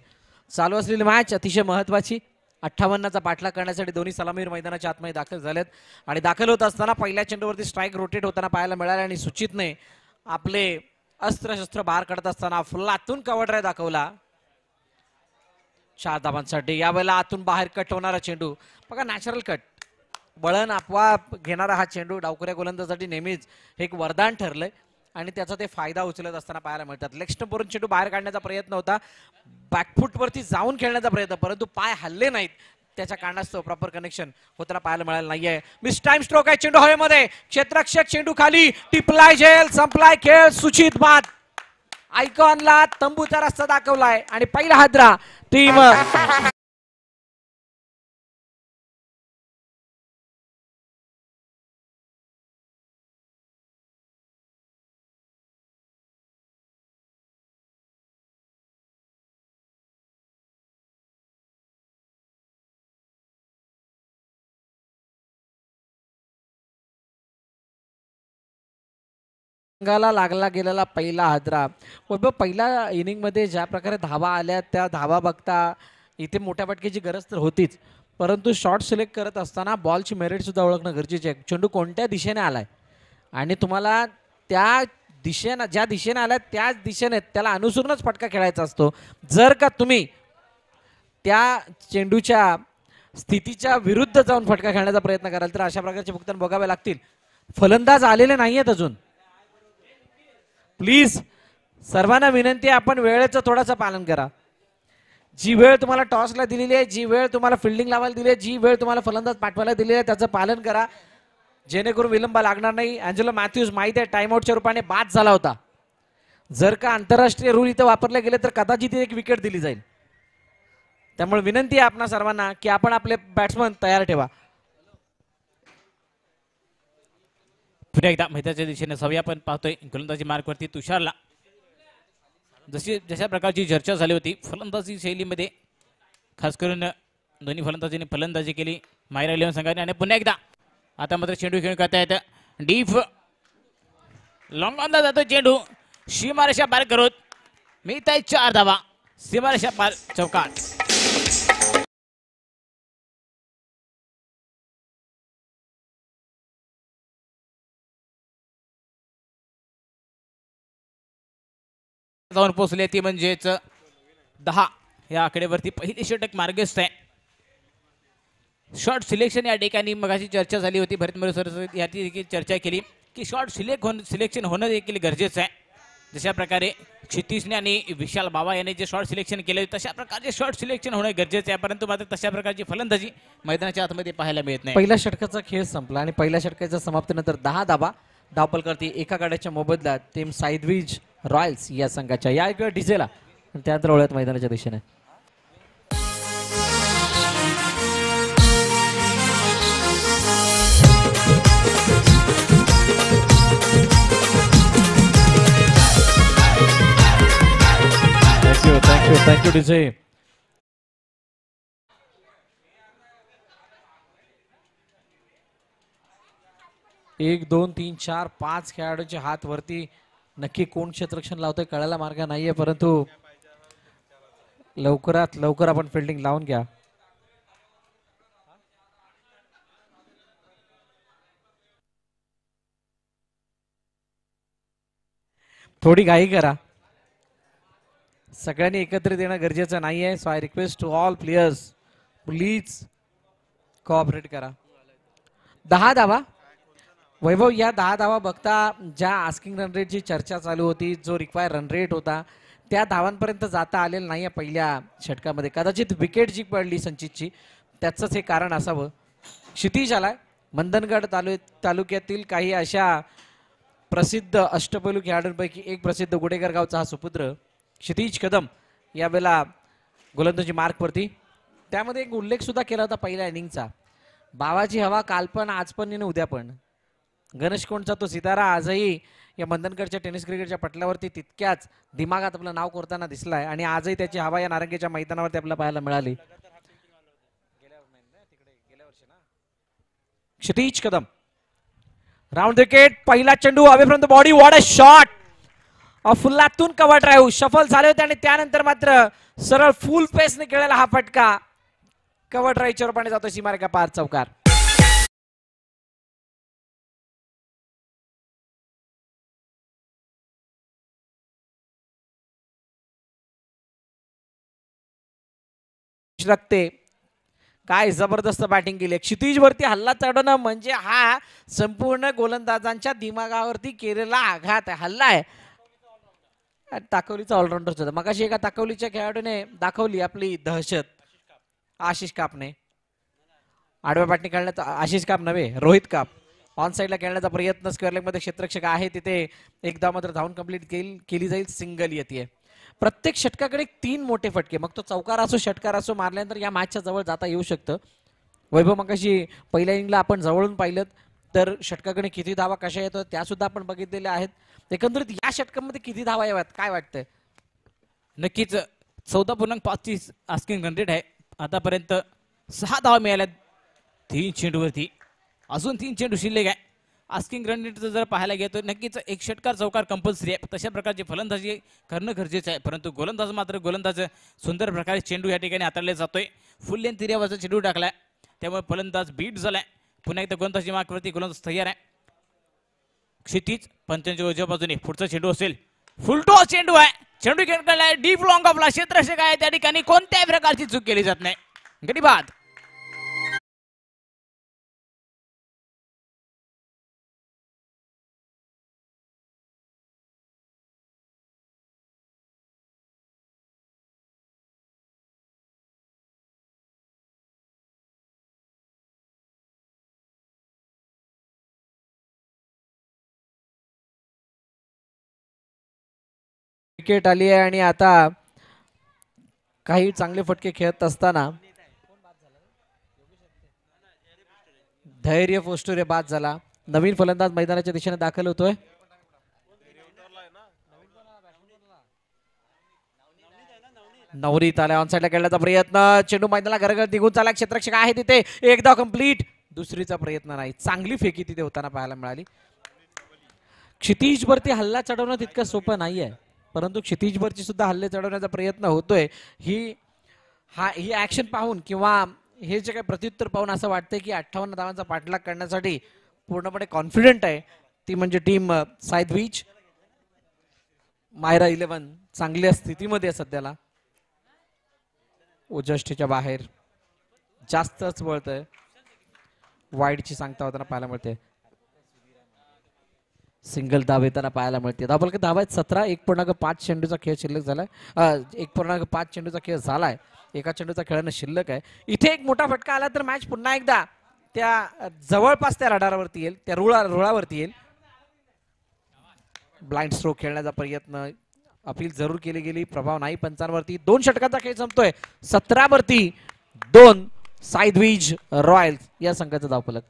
चालू असलेली मॅच अतिशय महत्वाची. 58चा पाठलाग करण्यासाठी दोन्ही सलामीर मैदानाच्या आतमध्ये दाखल झालेत आणि दाखल होत असताना पहिल्या चेंडूवरती स्ट्राईक रोटेट होताना पाहायला मिळाले आणि सुचितने आपले अस्त्र बाहेर काढत असताना फुलातून कव्हर ड्राइव्ह दाखवला 4 धावांसाठी. यावेळेला आतून बाहेर कट होणारा चेंडू बघा नॅचरल कट वळण आपोआप घेणारा हा चेंडू डावखुऱ्या गोलंदाजासाठी नेहमीच एक वरदान ठरलंय आणि त्याचा ते फायदा उचलत असताना पाहायला मिळतात. लेग स्टंपवरून चेंडू बाहेर काढण्याचा प्रयत्न होता. बॅकफुटवरती जाऊन खेळण्याचा प्रयत्न परंतु पाय हल्ले नाहीत त्याच्या कारणास्तव प्रॉपर कनेक्शन होताना पाहायला मिळालं नाहीये. मिस टाइम स्ट्रोक आहे चेंडू हवेमध्ये. क्षेत्ररक्षक चेंडू खाली टिपलाय झेल संपलाय खेळ. सुचित बाद आयकॉनला तंबूचा रस्ता दाखवलाय आणि पहिला हादरा टीम संघाला लागला गेलेला पहिला हादरा. पहिल्या इनिंग मध्ये ज्या प्रकारे धावा आल्या त्या धावा बघता इथे मोठ्या फटकेची गरज तर होतीच परंतु शॉट सिलेक्ट करत असताना बॉलची मेरिट सुद्धा ओळखणं गरजेचे आहे. चेंडू कोणत्या दिशेने आलाय आणि तुम्हाला त्या दिशेने ज्या दिशेने आलाय त्याच दिशेने त्याला अनुसरूनच फटका खेळायचा असतो. जर का तुम्ही त्या चेंडूच्या स्थितीच्या विरुद्ध जाऊन फटका खेळण्याचा प्रयत्न कराल तर अशा प्रकारचे भुगतान भोगावे लागतील. फलंदाज आलेले नाहीयेत अजून. प्लीज सर्वांना विनंती आहे आपण वेळेचं थोडंसं पालन करा. जी वेळ तुम्हाला टॉसला दिलेली आहे, जी वेळ तुम्हाला फिल्डिंग लावायला दिली आहे, जी वेळ तुम्हाला फलंदाज पाठवायला दिली आहे त्याचं पालन करा जेणेकरून विलंब लागणार नाही. अँजेलो मॅथ्यूज माहिती आहे टाइमआउटच्या रूपाने बाद झाला होता. जर का आंतरराष्ट्रीय रूल इथं वापरले गेले तर कदाचित एक विकेट दिली जाईल. त्यामुळे विनंती आहे आपणा सर्वांना की आपण आपले बॅट्समन तयार ठेवा. पुन्हा एकदा मैदानाच्या दिशेने सवय आपण पाहतोय गोलंदाजी मार्कवरती तुषारला. जशा प्रकारची चर्चा झाली होती फलंदाजी शैलीमध्ये खास करून दोन्ही फलंदाजीने फलंदाजी केली मायरा 11 संघाने आणि पुन्हा एकदा आता मात्र चेंडू खेळून करता येतं. डीप लॉंग ऑनला जातो चेंडू सीमारेषा पार करत मिळताय 4 धावा सीमारेषा पार चौकात. जाऊन पोहोचले ती म्हणजेच 10 या आकडेवरती पहिली षटक मार्गस्थ आहे. शॉर्ट सिलेक्शन या ठिकाणी मगाशी चर्चा झाली होती. भरत मोरे सर याची देखील चर्चा केली की शॉर्ट सिलेक्शन होणं देखील गरजेचं आहे. जशा प्रकारे क्षितिजने आणि विशाल बाबा यांनी जे शॉर्ट सिलेक्शन केले तशा प्रकारचे शॉर्ट सिलेक्शन होणं गरजेचं आहे. परंतु मात्र तशा प्रकारची फलंदाजी मैदानाच्या आतमध्ये पाहायला मिळत नाही. पहिल्या षटकाचा खेळ संपला आणि पहिल्या षटकाच्या समाप्तीनंतर 10 धावा धावपल करते एका गाड्याच्या मोबदल्यात टीम सायद्विज रॉयल्स या संघाच्या. या एक वेळ डिझेला त्यानंतर वळत मैदानाच्या दिशेने. Thank you DJ. 1 2 3 4 5 खेळाडूंचे हात वरती. नक्की कोण क्षेत्ररक्षण लावतोय कळायला मार्ग नाहीये परंतु लवकरात लवकर आपण फिल्डिंग लावून घ्या. थोडी घाई करा. सगळ्यांनी एकत्रित येणं गरजेचं नाहीये. So I request to all players please cooperate करा. 10 धावा वैभव. या 10 धावा बघता ज्या आस्किंग रन रेटची चर्चा चालू होती जो रिक्वायर रन रेट होता त्या धावांपर्यंत जाता आलेलं नाहीये पहिल्या षटकामध्ये. कदाचित विकेट जी पडली संचितची त्याचंच हे कारण असावं. क्षितिज आलाय. मंदनगड तालुक्यातील काही अशा प्रसिद्ध अष्टपैलू खेळाडूंपैकी एक प्रसिद्ध गुडेगर गावचा हा सुपुत्र क्षितिज कदम यावेळेला गोलंदाजी मार्कवरती. त्यामध्ये एक उल्लेख सुद्धा केला होता पहिल्या इनिंगचा. बावाची हवा काल पण आज पण आणि उद्या पण. गणेश कोंडचा तो सितारा आजही या मंदनगडच्या टेनिस क्रिकेटच्या पटलावरती तितक्याच दिमागात आपलं नाव करताना दिसलाय आणि आजही त्याची हवा या नारंगीच्या मैदानावरती आपल्याला पाहायला मिळाली. Kshitij Kadam round wicket. पहिला चेंडू away from the body. What a shot. फुल्लातून कव्हर ड्राईव्ह शफल झाले होते आणि त्यानंतर मात्र सरळ फुल पेसने खेळलेला हा फटका कव्हर ड्राईव्हच्या रूपाने जातो सीमारेखा पार चौकार. लागते. काय जबरदस्त बॅटिंग केली. क्षितिज वरती हल्ला चढवणं म्हणजे हा संपूर्ण गोलंदाजांच्या दिमागावरती केलेला आघात आहे. हल्ला आहे. ताकवलीचा ऑलराऊंडर होता. मगाशी एका ताकवलीच्या खेळाडूने दाखवली आपली दहशत. आशिष कापने आडव्या बॅटने खेळण्याचा आशिष काप नव्हे रोहित काप ऑन साईडला खेळण्याचा प्रयत्न. स्क्वेअर लेग मध्ये क्षेत्ररक्षक आहे तिथे एकदा मात्र धावून कंप्लीट केली जाईल. सिंगल येते. प्रत्येक षटकाकडे 3 मोठे फटके मग तो चौकार असो षटकार असो मारल्यानंतर या मॅचच्या जवळ जाता येऊ शकतं. वैभव मगाशी पहिल्या इनिंगला आपण जवळून पाहिलं तर षटकाकडे किती धावा कशा येतो त्या सुद्धा आपण बघितलेल्या आहेत. एकंदरीत या षटकामध्ये किती धावा याव्यात काय वाटतंय. नक्कीच 14.35 आस्किंग रन रेट आहे. आतापर्यंत 6 धावा मिळाल्या 3 चेंडूवरती. अजून 3 चेंडू शिल्लक आहे. आस्किंग रन रेट जर पाहायला गेलो तर नक्कीच एक षटकार चौकार कंपल्सरी आहे. तशा प्रकारची फलंदाजी करणं गरजेचं आहे. परंतु गोलंदाज सुंदर प्रकारे चेंडू या ठिकाणी हाताळले जातोय. फुल लेंथ एरियावरचा चेंडू टाकलाय त्यामुळे फलंदाज बीट झालाय. पुन्हा एकदा गोलंदाजी मार्कवरती गोलंदाज तयार आहे. क्षितिज पंचांच्या उजव्या बाजूने पुढचा चेंडू असेल. फुलटॉस चेंडू आहे. चेंडू खेळलाय डीप लॉंग ऑफला. क्षेत्ररक्षक आहे त्या ठिकाणी कोणत्याही प्रकारची चूक केली जात नाही. गडी बाद. विकेट आली आहे आणि आता काही चांगले फटके खेळत असताना धैर्य पोस्टुरे बाद झाला. नवीन फलंदाज मैदानाच्या दिशेने दाखल होतोय. नवरीत आल्या ऑन साईडला खेळण्याचा प्रयत्न. चेंडू मैदानाला घरघर निघून चालला. क्षेत्ररक्षक आहे तिथे. एकदा कंप्लीट. दुसरीचा प्रयत्न नाही. चांगली फेकी तिथे होताना पाहायला मिळाली. क्षितिजवरती हल्ला चढवणं तितकं सोपं नाहीये, परंतु क्षितिजवरती सुद्धा हल्ले चढवण्याचा प्रयत्न होतोय. ही ऍक्शन पाहून किंवा हे जे काही प्रत्युत्तर पाहून असं वाटतंय की 58 धावांचा पाठलाग करण्यासाठी पूर्णपणे कॉन्फिडेंट आहे ती म्हणजे टीम सायदवीज. मायरा 11 चांगल्या स्थितीमध्ये आहे सध्याला. उजष्टीच्या बाहेर जास्तच वळतंय. वाईडची सांगता होताना पाहायला मिळते. सिंगल धाव येताना पाहायला मिळते. धावफलक धावा आहेत 17. 1.5 चेंडूचा खेळ शिल्लक झालाय. 1.5 चेंडूचा खेळ झालाय. एका चेंडूचा खेळणं शिल्लक आहे. इथे एक मोठा फटका आला तर मॅच पुन्हा एकदा त्या जवळपास त्या रडारावरती येईल, त्या रुळावरती येईल. ब्लाइंड स्ट्रोक खेळण्याचा प्रयत्न अपील जरूर केली गेली, प्रभाव नाही पंचांवरती. 2 षटकांचा खेळ संपतोय. 17 वरती 2 सायदवीज रॉयल्स या संघाचा धावफलक.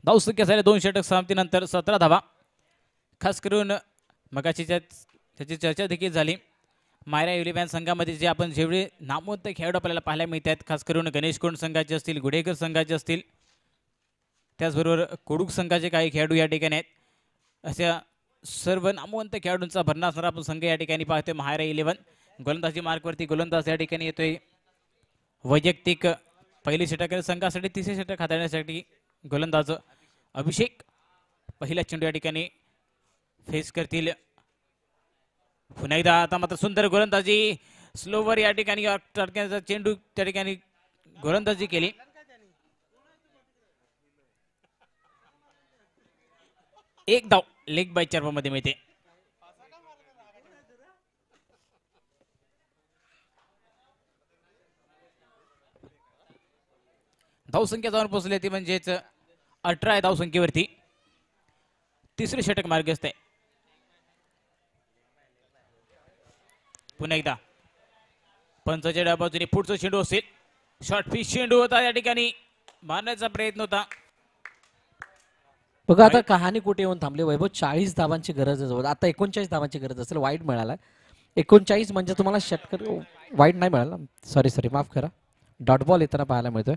धावसंख्या झाल्या 2 षटक समाप्तीनंतर 17 धावा. खास करून मगाची त्याची चर्चा देखील झाली. मायरा 11 संघामध्ये जे आपण जेवढे नामवंत खेळाडू आपल्याला पाहायला मिळतात, खास करून गणेश कोंड संघाचे असतील, गुडेकर संघाचे असतील, त्याचबरोबर कोडूक संघाचे काही खेळाडू या ठिकाणी आहेत. अशा सर्व नामवंत खेळाडूंचा भरणा असणारा आपण संघ या ठिकाणी पाहतोय. मायरा 11 गोलंदाजी मार्कवरती गोलंदाज या ठिकाणी येतोय. वैयक्तिक पहिली षटक संघासाठी, तिसरे षटक हाताळण्यासाठी गोलंदाज अभिषेक पहिला चेंडू या ठिकाणी फेस करतील. पुन्हा एकदा आता मात्र सुंदर गोलंदाजी स्लोवर या ठिकाणी चेंडू त्या ठिकाणी गोलंदाजी केली. एक धाव लेग बाय 4 मध्ये मिळते. धावसंख्या जाऊन पोहोचली ती म्हणजेच 18 आहे धावसंख्येवरती. तिसरे षटक मार्गस्थ आहे. पुन्हा एकदा पंचाच्या डाव्या बाजूने पुढचा चेंडू असेल. शॉर्ट पिच चेंडू होता या ठिकाणी मारण्याचा प्रयत्न होता. बघा आता कहाणी कुठे येऊन थांबली. वैभव 40 धावांची गरज आहे. आता 39 धावांची गरज असेल. वाईट मिळाला 39 म्हणजे तुम्हाला षटकर वाईट नाही मिळाला. सॉरी माफ करा. डॉट बॉल येताना पाहायला मिळतोय.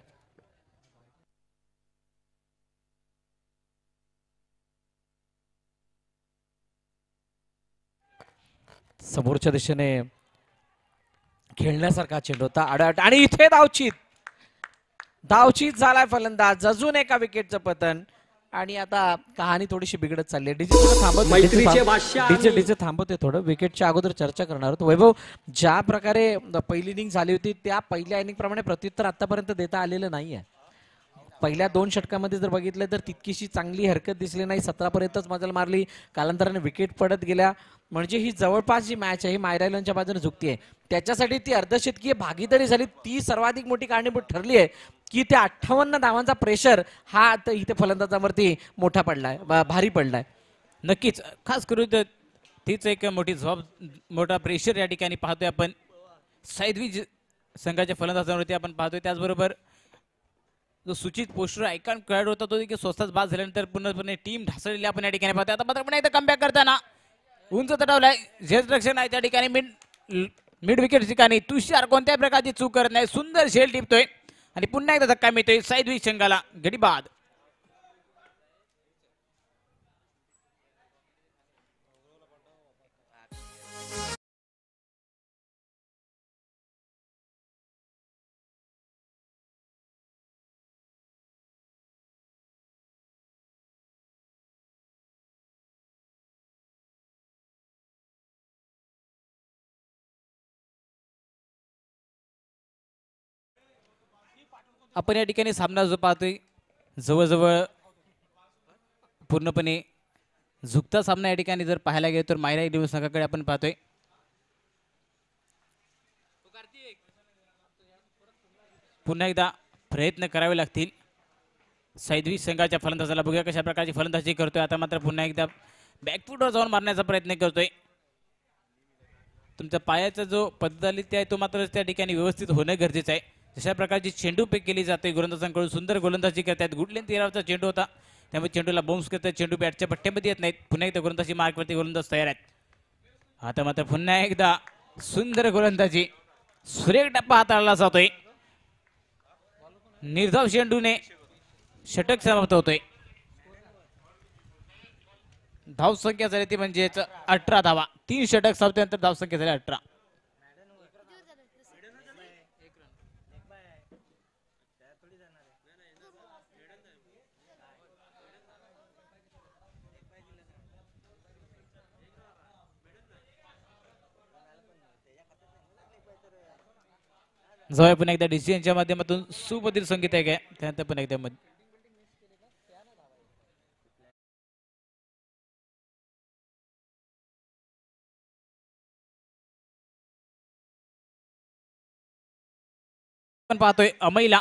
समोरच्या दिशेने खेळण्यासारखा चेंडू होता. आडाट आणि इथे धावचीत झालाय फलंदाज. अजून एका विकेटचं पतन आणि आता कहाणी थोडीशी बिघडत चालली आहे. डीजे थांबवते थोडं. विकेटच्या अगोदर चर्चा करणार आहोत. वैभव, ज्या प्रकारे पहिली इनिंग झाली होती त्या पहिल्या इनिंग प्रमाणे प्रत्युत्तर आतापर्यंत देता आलेलं नाहीये. पहिल्या 2 षटकामध्ये जर बघितलं तर तितकीशी चांगली हरकत दिसली नाही. 17 पर्यंतच मजल मारली. कालांतराने विकेट पडत गेल्या. म्हणजे ही जवळपास जी मॅच आहे ही मायरा 11च्या बाजूने झुकतीये. त्याच्यासाठी ती अर्धशतकीय भागीदारी झाली. ती सर्वाधिक मोठी कारणीभूत ठरली आहे की त्या 58 धावांचा प्रेशर हा इथे फलंदाजावरती मोठा पडलाय, भारी पडलाय. नक्कीच. खास करून तीच एक मोठा प्रेशर या ठिकाणी पाहतोय आपण. सायदवीज संघाच्या फलंदाजांवरती आपण पाहतोय. त्याचबरोबर जो सूचित पोस्टर आयकॉन खेळाडू होता तो देखील स्वस्तात बाद झाल्यानंतर पूर्णपणे टीम ढासळलेली आपण या ठिकाणी पाहतोय. आता मात्र पुन्हा एकदा कमबॅक करताना उंच तटावलाय. झेलरक्षण आहे त्या ठिकाणी. मिड विकेट ठिकाणी तुषार कोणत्याही प्रकारची चूक करत नाही. सुंदर झेल टिपतोय आणि पुन्हा एकदा धक्का मिळतोय सायदवीज संघाला. गडी बाद. आपण या ठिकाणी सामना जो पाहतोय जवळजवळ पूर्णपणे झुकता सामना या ठिकाणी जर पाहायला गेलो तर मायरा 11 संघाकडे आपण पाहतोय. पुन्हा एकदा प्रयत्न करावे लागतील सायदवीज संघाच्या फलंदाजाला. बघूया कशा प्रकारची फलंदाजी करतोय. आता मात्र पुन्हा एकदा बॅकफुटवर जाऊन मारण्याचा प्रयत्न करतोय. तुमच्या पायाचा जो पद्धती आहे तो मात्र त्या ठिकाणी व्यवस्थित होणं गरजेचं आहे. जशा प्रकारची चेंडू पेक केली जाते गोलंदाजांकडून सुंदर गोलंदाजी करतात. गुडलेन तेरावचा चेंडू होता त्यामुळे चेंडूला बाउन्स करतात. चेंडू बॅटच्या पट्ट्यामध्ये येत नाहीत. पुन्हा एकदा गोलंदाजी मार्कवरती गोलंदाज तयार आहेत. आता मात्र पुन्हा एकदा सुंदर गोलंदाजी सुरेख टप्पा हाताळला जातोय. निर्धाव चेंडूने षटक समाप्त होतोय. धाव संख्या झाली ती म्हणजेच 18 धावा. 3 षटक संपल्यानंतर धाव संख्या झाली 18. जवळ पुन्हा एकदा डिसिजनच्या माध्यमातून सुपदीर संगीत आहे काय त्यानंतर पुन्हा एकदा आपण पाहतोय अमयला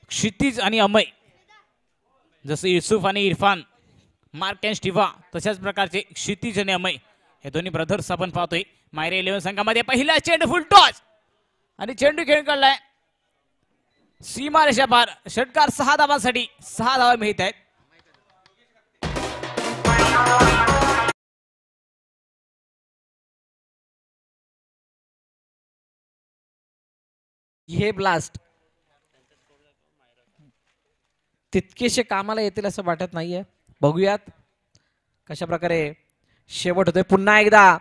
क्षितिज आणि अमय जसं युसुफ आणि इरफान मार्क अँड स्टिवा तशाच प्रकारचे क्षितिज आणि अमय हे दोन्ही ब्रदर्स आपण पाहतोय. मायरे 11 संघामध्ये पहिला चेंडू फुल टॉस आणि चेंडू खेळून काढलाय सीमा रेषा पार. षटकार 6 धावांसाठी 6 धावा मिळत आहेत. हे ब्लास्ट तितकेसे कामाला येतील असं वाटत नाहीये. बघूयात कशा प्रकारे शेवट होतोय. पुन्हा एकदा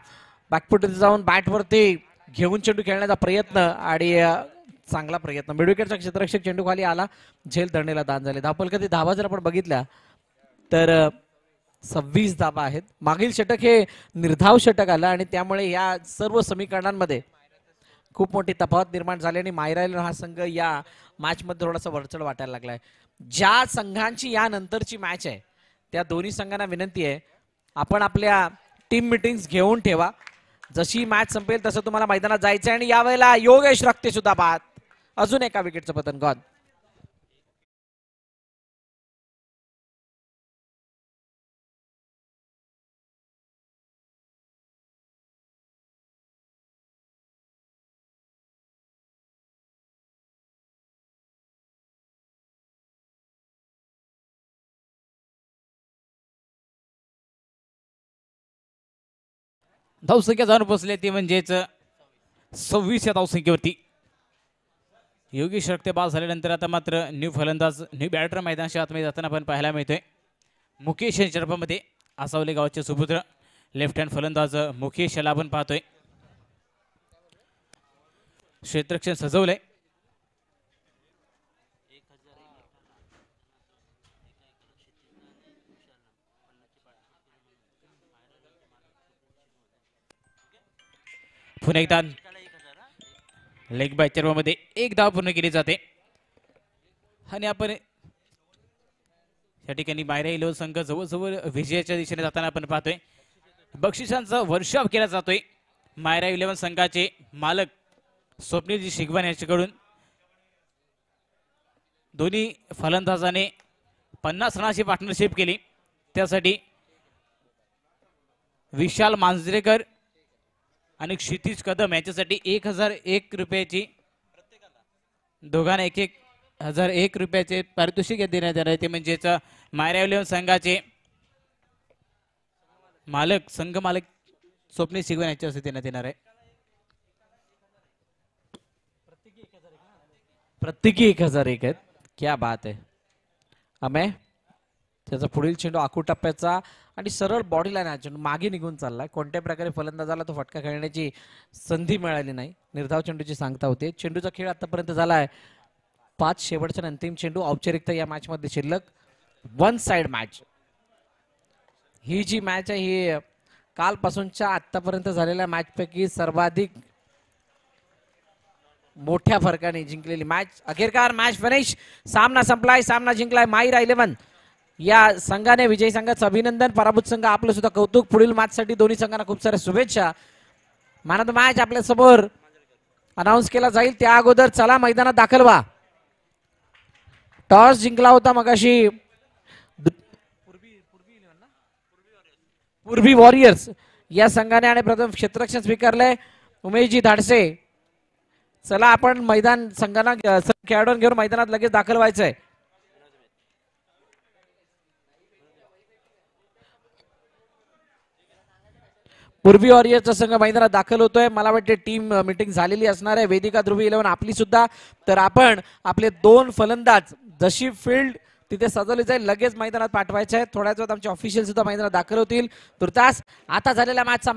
बॅकफुट जाऊन बॅटवरती घेऊन चेंडू खेळण्याचा प्रयत्न आणि चांगला प्रयत्न. मिडविकेटचा क्षेत्ररक्षक चेंडू खाली आला. झेल धरणेला दान झाले. धावपलकती धावा जर आपण बघितल्या तर 26 धावा आहेत. मागील षटक हे निर्धाव षटक आलं आणि त्यामुळे या सर्व समीकरणांमध्ये खूप मोठी तफावत निर्माण झाली आणि मायरा हा संघ या मॅच मध्ये थोडासा वरचढ वाटायला लागलाय. ज्या संघांची यानंतरची मॅच आहे त्या दोन्ही संघांना विनंती आहे आपण आपल्या टीम मीटिंग्स घेऊन ठेवा. जशी मॅच संपेल तसं तुम्हाला मैदानात जायचं आणि यावेळेला योगेश रक्ते सुद्धा बाद. अजून एका विकेटचं पतन गॉन. धावसंख्या जाऊन पोहोचले ती म्हणजेच 26 या धावसंख्येवरती. योगेश रक्ते बाद झाल्यानंतर आता मात्र न्यू फलंदाज न्यू बॅटर मैदानाच्या आतमध्ये जाताना आपण पाहायला मिळतोय. मुकेश यांच्या झडपामध्ये आसावले गावाचे सुपुत्र लेफ्ट हँड फलंदाज मुकेश याला आपण पाहतोय. क्षेत्ररक्षण सजवलंय. पुन्हा एकदा लेग बाय मध्ये 1 धाव पूर्ण केली जाते आणि आपण या ठिकाणी मायरा 11 संघ जवळजवळ विजयाच्या दिशेने जाताना आपण पाहतोय. बक्षिसांचा वर्षाव केला जातोय. मायरा 11 संघाचे मालक स्वप्नीलजी शिगवान यांच्याकडून दोन्ही फलंदाजाने 50 रनाची पार्टनरशिप केली. त्यासाठी विशाल मांजरेकर आणि क्षितिज कदम यांच्यासाठी 1001 रुपयाची दोघांना 1001 रुपयाचे पारितोषिक देण्यात येणार आहे. ते म्हणजेच मायरा 11 संघाचे मालक संघ मालक स्वप्नील शिगवान यांच्या हस्ते देण्यात येणार आहे. प्रत्येकी 1001 आहेत. क्या बात आहे. अमय त्याचा पुढील चेंडू आखू टप्प्याचा आणि सरळ बॉडी लाईन हा चेंडू मागे निघून चाललाय. कोणत्या प्रकारे फलंदाजाला तो फटका खेळण्याची संधी मिळाली नाही. निर्धाव चेंडूची सांगता होते. चेंडूचा खेळ आतापर्यंत झालाय 5 शेवटच्या अंतिम चेंडू औपचारिकता या मॅच मध्ये शिल्लक. 1 साइड मॅच. ही जी मॅच आहे ही कालपासूनच्या आतापर्यंत झालेल्या मॅच पैकी सर्वाधिक मोठ्या फरकाने जिंकलेली मॅच. अखेरकार match finish. सामना संपलाय. सामना जिंकलाय मायरा 11 या संघाने. विजयी संघाचं अभिनंदन. पराभूत संघ आपलं सुद्धा कौतुक. पुढील मॅच साठी दोन्ही संघांना खूप साऱ्या शुभेच्छा. मॅन ऑफ द मॅच आपल्या समोर अनाऊन्स केला जाईल. त्या अगोदर चला मैदानात दाखल व्हा. टॉस जिंकला होता मगाशी पूर्वी वॉरियर्स या संघाने आणि प्रथम क्षेत्ररक्षण स्वीकारलंय उमेशजी धाडसे, चला आपण मैदान संघांना खेळाडूंना घेऊन मैदानात लगेच दाखल व्हायचंय. पूर्वी वॉरियर्सचा संघ मैदानात दाखल होतोय. मला वाटते टीम मीटिंग झालेली असणार आहे. वेदिका ध्रुवी 11 आपली सुद्धा. तर आपण आपले 2 फलंदाज जशी फील्ड तिथे सजवली जाईल लगेच मैदानात पाठवायचे आहेत. थोड्याच वेळात आमचे ऑफिशियल सुद्धा मैदानात दाखल होतील. तुर्तास आता झालेल्या मॅचचा